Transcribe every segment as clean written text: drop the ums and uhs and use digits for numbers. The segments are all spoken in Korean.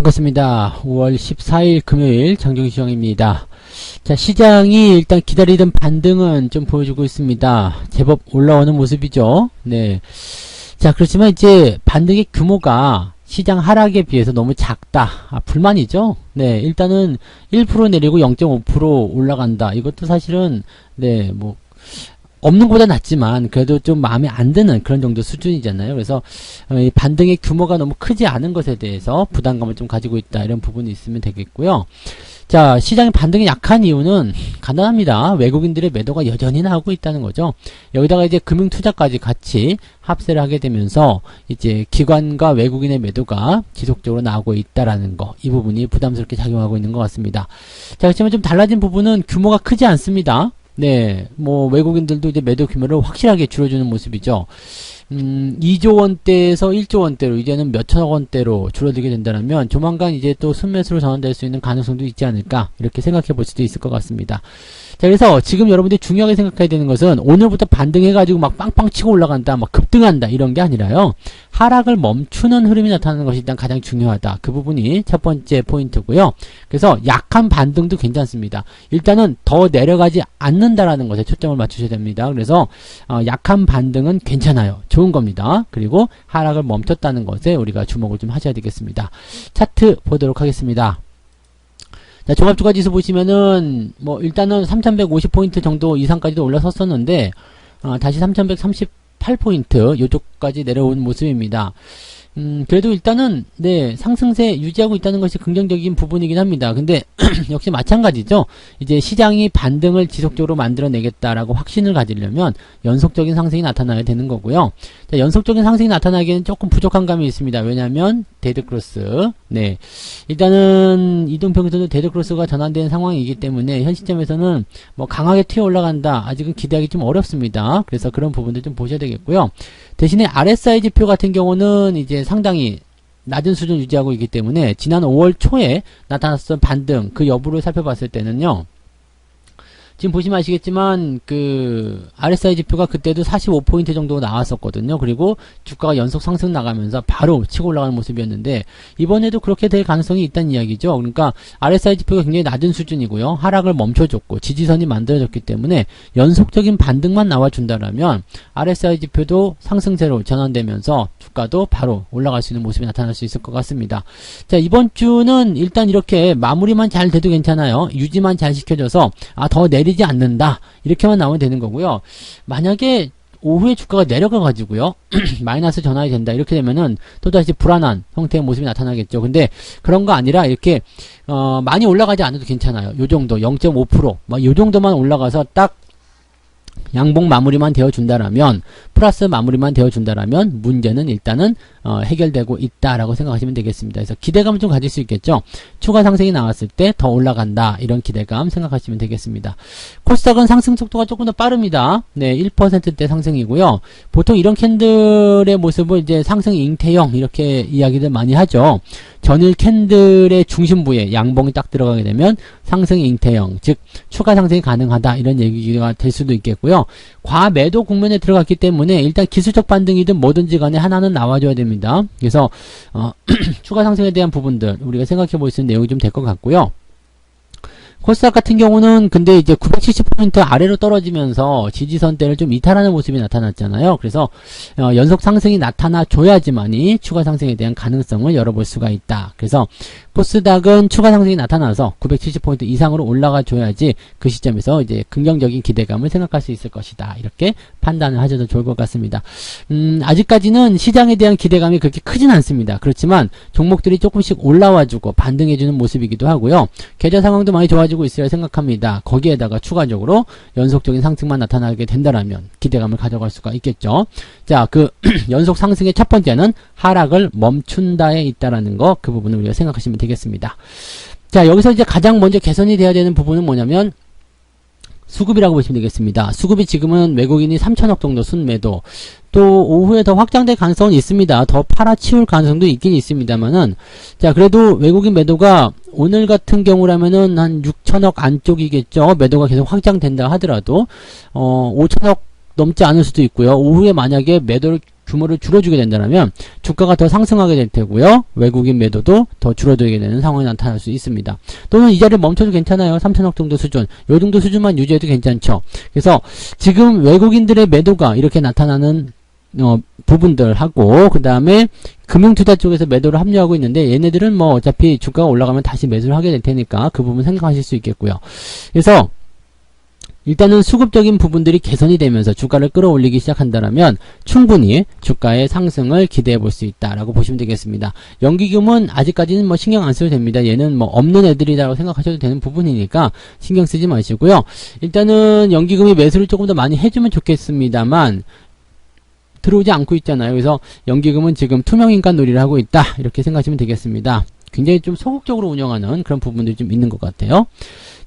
반갑습니다. 5월 14일 금요일 장중시황입니다. 자, 시장이 일단 기다리던 반등은 좀 보여주고 있습니다. 제법 올라오는 모습이죠. 네. 자, 그렇지만 이제 반등의 규모가 시장 하락에 비해서 너무 작다. 불만이죠. 네, 일단은 1% 내리고 0.5% 올라간다. 이것도 사실은 네, 뭐 없는 것보다 낫지만 그래도 좀 마음에 안 드는 그런 정도 수준이잖아요. 그래서 이 반등의 규모가 너무 크지 않은 것에 대해서 부담감을 좀 가지고 있다, 이런 부분이 있으면 되겠고요. 자, 시장이 반등이 약한 이유는 간단합니다. 외국인들의 매도가 여전히 나오고 있다는 거죠. 여기다가 이제 금융투자까지 같이 합세를 하게 되면서 이제 기관과 외국인의 매도가 지속적으로 나오고 있다라는 거, 이 부분이 부담스럽게 작용하고 있는 것 같습니다. 자, 그렇지만 좀 달라진 부분은 규모가 크지 않습니다. 네, 뭐 외국인들도 이제 매도 규모를 확실하게 줄여주는 모습이죠. 2조 원대에서 1조 원대로 이제는 몇천억 원대로 줄어들게 된다면 조만간 이제 또 순매수로 전환될 수 있는 가능성도 있지 않을까, 이렇게 생각해 볼 수도 있을 것 같습니다. 자, 그래서 지금 여러분들이 중요하게 생각해야 되는 것은 오늘부터 반등해가지고 막 빵빵 치고 올라간다, 막 급등한다, 이런 게 아니라요. 하락을 멈추는 흐름이 나타나는 것이 일단 가장 중요하다. 그 부분이 첫 번째 포인트고요. 그래서 약한 반등도 괜찮습니다. 일단은 더 내려가지 않는다라는 것에 초점을 맞추셔야 됩니다. 그래서 약한 반등은 괜찮아요. 좋은 겁니다. 그리고 하락을 멈췄다는 것에 우리가 주목을 좀 하셔야 되겠습니다. 차트 보도록 하겠습니다. 자, 종합주가지수 보시면은 뭐 일단은 3150포인트 정도 이상까지도 올라섰었는데 다시 3138포인트 요쪽까지 내려온 모습입니다. 그래도 일단은 네, 상승세 유지하고 있다는 것이 긍정적인 부분이긴 합니다. 근데 역시 마찬가지죠. 이제 시장이 반등을 지속적으로 만들어내겠다라고 확신을 가지려면 연속적인 상승이 나타나야 되는 거고요. 자, 연속적인 상승이 나타나기에는 조금 부족한 감이 있습니다. 왜냐하면 데드크로스, 네, 일단은 이동평균선도 데드크로스가 전환된 상황이기 때문에 현 시점에서는 뭐 강하게 튀어 올라간다, 아직은 기대하기 좀 어렵습니다. 그래서 그런 부분들 좀 보셔야 되겠고요. 대신에 RSI 지표 같은 경우는 이제 상당히 낮은 수준 유지하고 있기 때문에 지난 5월 초에 나타났던 반등, 그 여부를 살펴봤을 때는요, 지금 보시면 아시겠지만 그 RSI 지표가 그때도 45포인트 정도 나왔었거든요. 그리고 주가가 연속 상승 나가면서 바로 치고 올라가는 모습이었는데 이번에도 그렇게 될 가능성이 있다는 이야기죠. 그러니까 RSI 지표가 굉장히 낮은 수준이고요. 하락을 멈춰줬고 지지선이 만들어졌기 때문에 연속적인 반등만 나와준다라면 RSI 지표도 상승세로 전환되면서 주가도 바로 올라갈 수 있는 모습이 나타날 수 있을 것 같습니다. 자, 이번 주는 일단 이렇게 마무리만 잘 돼도 괜찮아요. 유지만 잘 시켜줘서 더 내리지 않는다, 이렇게만 나오면 되는 거고요. 만약에 오후에 주가가 내려가 가지고요 마이너스 전환이 된다, 이렇게 되면은 또다시 불안한 형태의 모습이 나타나겠죠. 근데 그런 거 아니라 이렇게 많이 올라가지 않아도 괜찮아요. 요 정도 0.5% 막 요 정도만 올라가서 딱 양봉 마무리만 되어준다라면, 플러스 마무리만 되어준다라면 문제는 일단은 해결되고 있다라고 생각하시면 되겠습니다. 그래서 기대감을 좀 가질 수 있겠죠. 추가 상승이 나왔을 때 더 올라간다, 이런 기대감 생각하시면 되겠습니다. 코스닥은 상승 속도가 조금 더 빠릅니다. 네, 1%대 상승이고요. 보통 이런 캔들의 모습을 이제 상승 잉태형, 이렇게 이야기들 많이 하죠. 전일 캔들의 중심부에 양봉이 딱 들어가게 되면 상승 잉태형, 즉 추가 상승이 가능하다, 이런 얘기가 될 수도 있겠고요. 과매도 국면에 들어갔기 때문에 일단 기술적 반등이든 뭐든지 간에 하나는 나와줘야 됩니다. 그래서 추가 상승에 대한 부분들 우리가 생각해 볼 수 있는 내용이 좀 될 것 같고요. 코스닥 같은 경우는 근데 이제 970포인트 아래로 떨어지면서 지지선대를 좀 이탈하는 모습이 나타났잖아요. 그래서 연속 상승이 나타나 줘야지만이 추가 상승에 대한 가능성을 열어볼 수가 있다. 그래서 코스닥은 추가 상승이 나타나서 970포인트 이상으로 올라가 줘야지 그 시점에서 이제 긍정적인 기대감을 생각할 수 있을 것이다, 이렇게 판단을 하셔도 좋을 것 같습니다. 아직까지는 시장에 대한 기대감이 그렇게 크진 않습니다. 그렇지만 종목들이 조금씩 올라와주고 반등해주는 모습이기도 하고요. 계좌 상황도 많이 좋아지고 있으리라 생각합니다. 거기에다가 추가적으로 연속적인 상승만 나타나게 된다라면 기대감을 가져갈 수가 있겠죠. 자, 그 연속 상승의 첫 번째는 하락을 멈춘다에 있다라는 거, 그 부분을 우리가 생각하시면 되겠습니다. 자, 여기서 이제 가장 먼저 개선이 돼야 되는 부분은 뭐냐면 수급이라고 보시면 되겠습니다. 수급이 지금은 외국인이 3천억 정도 순매도, 또 오후에 더 확장될 가능성은 있습니다. 더 팔아치울 가능성도 있긴 있습니다만은, 자, 그래도 외국인 매도가 오늘 같은 경우라면은 한 6천억 안쪽이겠죠. 매도가 계속 확장된다 하더라도 5천억 넘지 않을 수도 있고요. 오후에 만약에 매도를 규모를 줄여주게 된다면 주가가 더 상승하게 될 테고요. 외국인 매도도 더 줄어들게 되는 상황이 나타날 수 있습니다. 또는 이 자리에 멈춰도 괜찮아요. 3천억 정도 수준. 요 정도 수준만 유지해도 괜찮죠. 그래서 지금 외국인들의 매도가 이렇게 나타나는 부분들하고 그 다음에 금융투자 쪽에서 매도를 합류하고 있는데 얘네들은 뭐 어차피 주가가 올라가면 다시 매수를 하게 될 테니까 그 부분 생각하실 수 있겠고요. 그래서 일단은 수급적인 부분들이 개선이 되면서 주가를 끌어올리기 시작한다면 충분히 주가의 상승을 기대해 볼 수 있다라고 보시면 되겠습니다. 연기금은 아직까지는 뭐 신경 안 써도 됩니다. 얘는 뭐 없는 애들이라고 생각하셔도 되는 부분이니까 신경 쓰지 마시고요. 일단은 연기금이 매수를 조금 더 많이 해주면 좋겠습니다만 들어오지 않고 있잖아요. 그래서 연기금은 지금 투명인간 놀이를 하고 있다 이렇게 생각하시면 되겠습니다. 굉장히 좀 소극적으로 운영하는 그런 부분들이 좀 있는 것 같아요.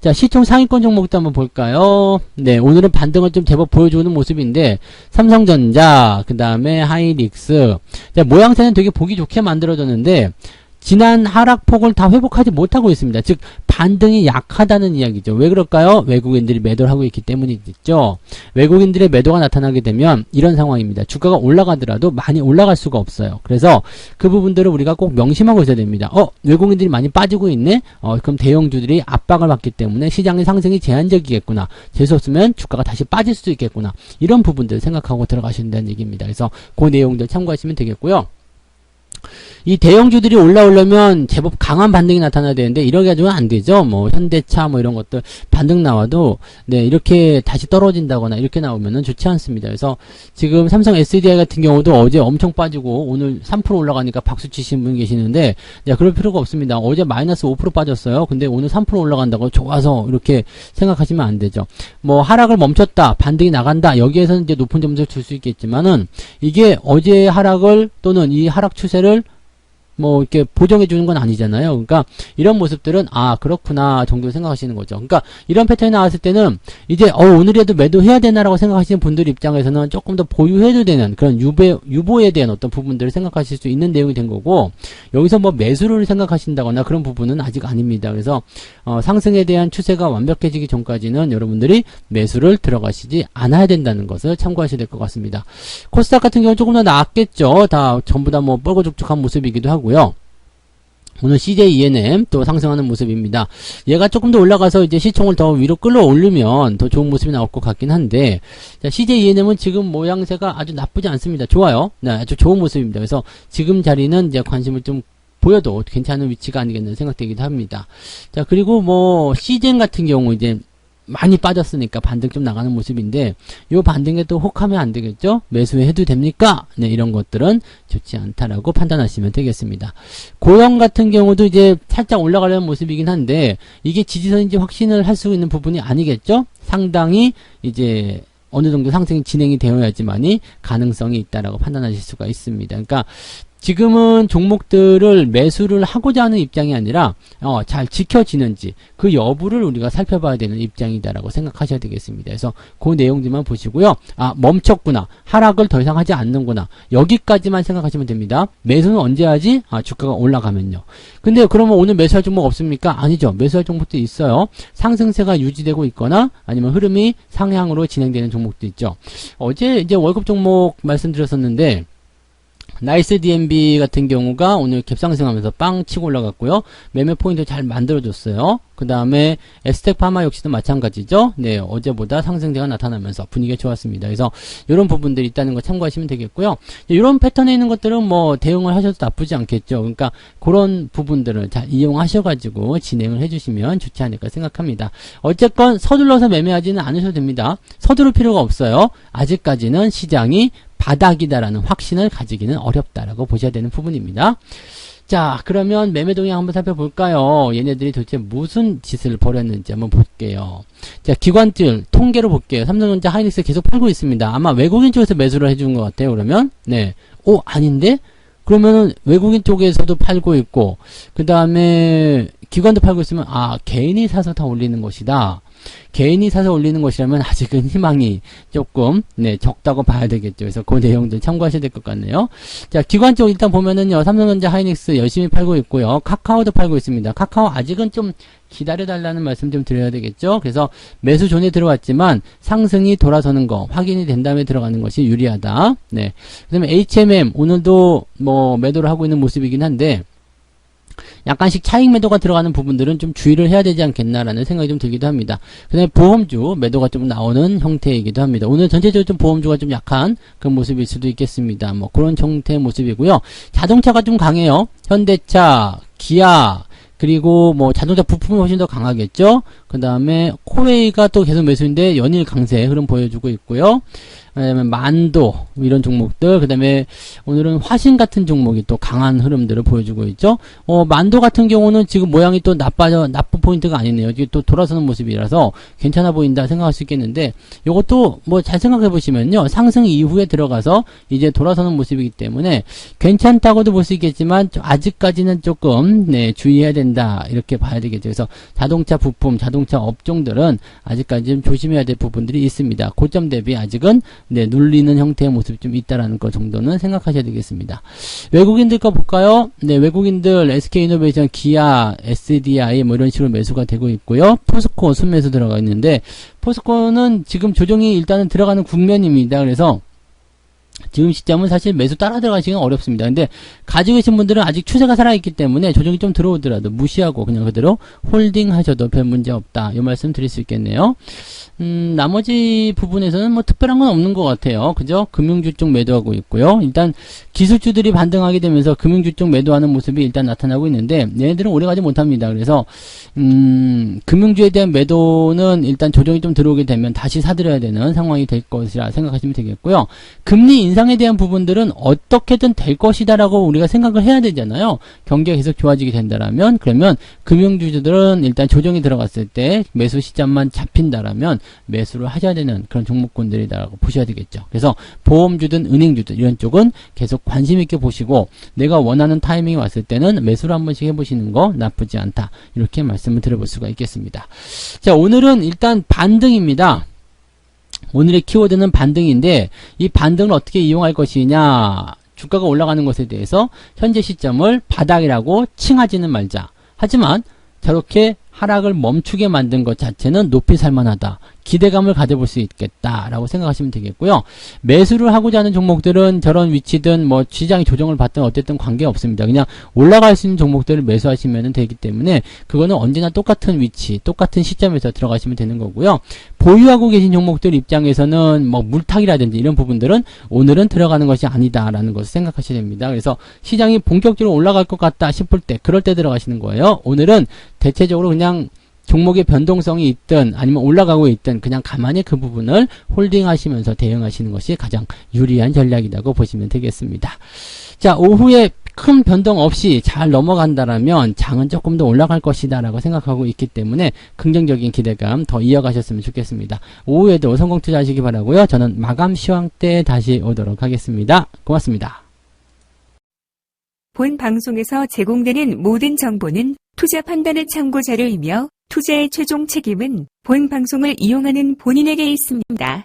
자, 시총 상위권 종목도 한번 볼까요? 네, 오늘은 반등을 좀 제법 보여주는 모습인데 삼성전자, 그 다음에 하이닉스. 자, 모양새는 되게 보기 좋게 만들어졌는데 지난 하락폭을 다 회복하지 못하고 있습니다. 즉 반등이 약하다는 이야기죠. 왜 그럴까요? 외국인들이 매도를 하고 있기 때문이겠죠. 외국인들의 매도가 나타나게 되면 이런 상황입니다. 주가가 올라가더라도 많이 올라갈 수가 없어요. 그래서 그 부분들을 우리가 꼭 명심하고 있어야 됩니다. 외국인들이 많이 빠지고 있네? 그럼 대형주들이 압박을 받기 때문에 시장의 상승이 제한적이겠구나. 재수 없으면 주가가 다시 빠질 수도 있겠구나. 이런 부분들을 생각하고 들어가신다는 얘기입니다. 그래서 그 내용들 참고하시면 되겠고요. 이 대형주들이 올라오려면 제법 강한 반등이 나타나야 되는데 이렇게 가지고는 안 되죠. 뭐 현대차 뭐 이런 것들 반등 나와도 네 이렇게 다시 떨어진다거나 이렇게 나오면은 좋지 않습니다. 그래서 지금 삼성 SDI 같은 경우도 어제 엄청 빠지고 오늘 3% 올라가니까 박수 치신 분 계시는데 네, 그럴 필요가 없습니다. 어제 마이너스 5% 빠졌어요. 근데 오늘 3% 올라간다고 좋아서 이렇게 생각하시면 안 되죠. 뭐 하락을 멈췄다, 반등이 나간다. 여기에서는 이제 높은 점수를 줄 수 있겠지만은 이게 어제의 하락을 또는 이 하락 추세를 뭐 이렇게 보정해 주는 건 아니잖아요. 그러니까 이런 모습들은 아 그렇구나 정도 생각하시는 거죠. 그러니까 이런 패턴이 나왔을 때는 이제 오늘이라도 매도해야 되나라고 생각하시는 분들 입장에서는 조금 더 보유해도 되는 그런 유보에 대한 어떤 부분들을 생각하실 수 있는 내용이 된 거고 여기서 뭐 매수를 생각하신다거나 그런 부분은 아직 아닙니다. 그래서 상승에 대한 추세가 완벽해지기 전까지는 여러분들이 매수를 들어가시지 않아야 된다는 것을 참고하셔야 될 것 같습니다. 코스닥 같은 경우는 조금 더 나았겠죠. 다 전부 다 뭐 뻘거죽죽한 모습이기도 하고 오늘 CJ ENM 또 상승하는 모습입니다. 얘가 조금 더 올라가서 이제 시총을 더 위로 끌어올리면 더 좋은 모습이 나올 것 같긴 한데 자, CJ ENM은 지금 모양새가 아주 나쁘지 않습니다. 좋아요. 네, 아주 좋은 모습입니다. 그래서 지금 자리는 이제 관심을 좀 보여도 괜찮은 위치가 아니겠는 생각되기도 합니다. 자, 그리고 뭐 CGN 같은 경우 이제 많이 빠졌으니까 반등 좀 나가는 모습인데 요 반등에 또 혹하면 안 되겠죠? 매수해도 됩니까? 네, 이런 것들은 좋지 않다라고 판단하시면 되겠습니다. 고영 같은 경우도 이제 살짝 올라가려는 모습이긴 한데 이게 지지선인지 확신을 할 수 있는 부분이 아니겠죠? 상당히 이제 어느 정도 상승이 진행이 되어야지만이 가능성이 있다라고 판단하실 수가 있습니다. 그러니까 지금은 종목들을 매수를 하고자 하는 입장이 아니라 잘 지켜지는지 그 여부를 우리가 살펴봐야 되는 입장이다라고 생각하셔야 되겠습니다. 그래서 그 내용들만 보시고요. 멈췄구나. 하락을 더 이상 하지 않는구나. 여기까지만 생각하시면 됩니다. 매수는 언제 하지? 주가가 올라가면요. 근데 그러면 오늘 매수할 종목 없습니까? 아니죠. 매수할 종목도 있어요. 상승세가 유지되고 있거나 아니면 흐름이 상향으로 진행되는 종목도 있죠. 어제 이제 월급 종목 말씀드렸었는데 나이스 DNB 같은 경우가 오늘 갭상승하면서 빵 치고 올라갔고요. 매매 포인트 잘 만들어줬어요. 그 다음에 에스텍 파마 역시도 마찬가지죠. 네, 어제보다 상승세가 나타나면서 분위기가 좋았습니다. 그래서 이런 부분들이 있다는 거 참고하시면 되겠고요. 이런 패턴에 있는 것들은 뭐 대응을 하셔도 나쁘지 않겠죠. 그러니까 그런 부분들을 잘 이용하셔가지고 진행을 해주시면 좋지 않을까 생각합니다. 어쨌건 서둘러서 매매하지는 않으셔도 됩니다. 서두를 필요가 없어요. 아직까지는 시장이 바닥이다라는 확신을 가지기는 어렵다라고 보셔야 되는 부분입니다. 자, 그러면 매매 동향 한번 살펴볼까요? 얘네들이 도대체 무슨 짓을 벌였는지 한번 볼게요. 자, 기관들 통계로 볼게요. 삼성전자, 하이닉스 계속 팔고 있습니다. 아마 외국인 쪽에서 매수를 해주는 것 같아요. 그러면 네, 아닌데? 그러면은 외국인 쪽에서도 팔고 있고 그 다음에 기관도 팔고 있으면 개인이 사서 다 올리는 것이다. 개인이 사서 올리는 것이라면 아직은 희망이 조금 적다고 봐야 되겠죠. 그래서 그 내용들 참고하셔야 될 것 같네요. 자, 기관 쪽 일단 보면은요, 삼성전자, 하이닉스 열심히 팔고 있고요. 카카오도 팔고 있습니다. 카카오 아직은 좀 기다려달라는 말씀 좀 드려야 되겠죠. 그래서 매수 존에 들어왔지만 상승이 돌아서는 거 확인이 된 다음에 들어가는 것이 유리하다. 네. 그 다음에 HMM 오늘도 뭐 매도를 하고 있는 모습이긴 한데 약간씩 차익 매도가 들어가는 부분들은 좀 주의를 해야 되지 않겠나라는 생각이 좀 들기도 합니다. 그 다음에 보험주 매도가 좀 나오는 형태이기도 합니다. 오늘 전체적으로 좀 보험주가 좀 약한 그런 모습일 수도 있겠습니다. 뭐 그런 형태의 모습이고요. 자동차가 좀 강해요. 현대차, 기아, 그리고 뭐 자동차 부품이 훨씬 더 강하겠죠. 그 다음에 코웨이가 또 계속 매수인데 연일 강세 흐름 보여주고 있고요. 그다음에 만도 이런 종목들, 그 다음에 오늘은 화신 같은 종목이 또 강한 흐름들을 보여주고 있죠. 만도 같은 경우는 지금 모양이 또 나쁜 포인트가 아니네요. 이게 또 돌아서는 모습이라서 괜찮아 보인다 생각할 수 있겠는데, 요것도 뭐 잘 생각해 보시면요, 상승 이후에 들어가서 이제 돌아서는 모습이기 때문에 괜찮다고도 볼 수 있겠지만 아직까지는 조금 주의해야 된다 이렇게 봐야 되겠죠. 그래서 자동차 부품, 자동차 업종들은 아직까지 좀 조심해야 될 부분들이 있습니다. 고점 대비 아직은 눌리는 형태의 모습이 좀 있다라는 것 정도는 생각하셔야 되겠습니다. 외국인들 거 볼까요? 네, 외국인들 SK이노베이션, 기아, SDI 뭐 이런 식으로 매수가 되고 있고요. 포스코 순매수 들어가 있는데, 포스코는 지금 조정이 일단은 들어가는 국면입니다. 그래서 지금 시점은 사실 매수 따라 들어가시기는 어렵습니다. 근데 가지고 계신 분들은 아직 추세가 살아있기 때문에 조정이 좀 들어오더라도 무시하고 그냥 그대로 홀딩 하셔도 별 문제 없다, 이 말씀 드릴 수 있겠네요. 나머지 부분에서는 뭐 특별한 건 없는 것 같아요. 그죠? 금융주 쪽 매도하고 있고요. 일단 기술주들이 반등하게 되면서 금융주 쪽 매도하는 모습이 일단 나타나고 있는데, 얘네들은 오래가지 못합니다. 그래서 금융주에 대한 매도는 일단 조정이 좀 들어오게 되면 다시 사들여야 되는 상황이 될 것이라 생각하시면 되겠고요. 금리 인상에 대한 부분들은 어떻게든 될 것이다라고 우리가 생각을 해야 되잖아요. 경기가 계속 좋아지게 된다라면, 그러면 금융주들은 일단 조정이 들어갔을 때 매수 시점만 잡힌다라면 매수를 하셔야 되는 그런 종목군들이라고 보셔야 되겠죠. 그래서 보험주든 은행주든 이런 쪽은 계속 관심 있게 보시고, 내가 원하는 타이밍이 왔을 때는 매수를 한 번씩 해보시는 거 나쁘지 않다, 이렇게 말씀을 드려볼 수가 있겠습니다. 자, 오늘은 일단 반등입니다. 오늘의 키워드는 반등인데, 이 반등을 어떻게 이용할 것이냐, 주가가 올라가는 것에 대해서 현재 시점을 바닥이라고 칭하지는 말자. 하지만 저렇게 하락을 멈추게 만든 것 자체는 높이 살만하다, 기대감을 가져볼 수 있겠다라고 생각하시면 되겠고요. 매수를 하고자 하는 종목들은 저런 위치든 뭐 시장이 조정을 받든 어쨌든 관계없습니다. 그냥 올라갈 수 있는 종목들을 매수하시면 되기 때문에 그거는 언제나 똑같은 위치, 똑같은 시점에서 들어가시면 되는 거고요. 보유하고 계신 종목들 입장에서는 뭐 물타기라든지 이런 부분들은 오늘은 들어가는 것이 아니다라는 것을 생각하셔야 됩니다. 그래서 시장이 본격적으로 올라갈 것 같다 싶을 때, 그럴 때 들어가시는 거예요. 오늘은 대체적으로 그냥 종목의 변동성이 있든 아니면 올라가고 있든 그냥 가만히 그 부분을 홀딩하시면서 대응하시는 것이 가장 유리한 전략이라고 보시면 되겠습니다. 자, 오후에 큰 변동 없이 잘 넘어간다라면 장은 조금 더 올라갈 것이다 라고 생각하고 있기 때문에 긍정적인 기대감 더 이어가셨으면 좋겠습니다. 오후에도 성공 투자하시기 바라고요. 저는 마감 시황 때 다시 오도록 하겠습니다. 고맙습니다. 본 방송에서 제공되는 모든 정보는 투자 판단의 참고 자료이며 투자의 최종 책임은 본 방송을 이용하는 본인에게 있습니다.